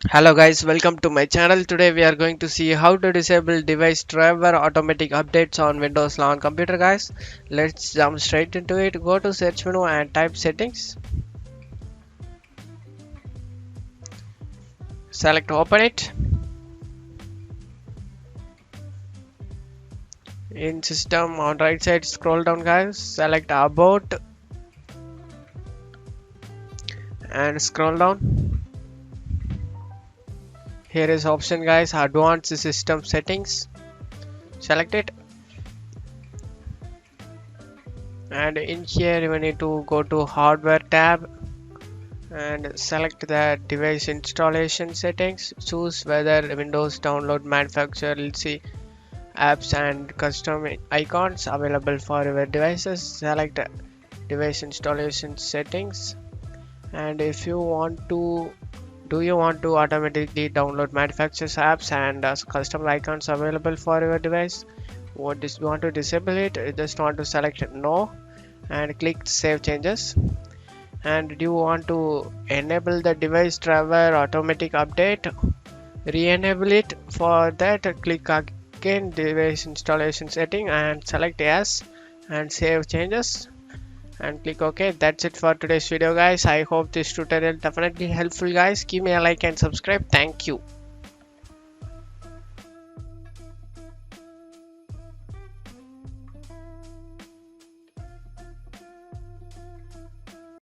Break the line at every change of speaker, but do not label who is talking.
Hello guys, welcome to my channel. Today we are going to see how to disable device driver automatic updates on Windows on computer guys. Let's jump straight into it. Go to search menu and type settings. Select open it. In system on right side scroll down guys. Select about and scroll down. Here is option guys, advanced system settings. Select it. And in here you need to go to hardware tab and select the device installation settings. Choose whether Windows download manufacturer LC apps and custom icons available for your devices. Select device installation settings, and if you want to do you want to automatically download manufacturer's apps and custom icons available for your device. What is you want to disable it, you just want to select no and click save changes. And do you want to enable the device driver automatic update, re-enable it. For that click again device installation setting and select yes and save changes and click ok. That's it for today's video guys. I hope this tutorial definitely helpful guys. Give me a like and subscribe. Thank you.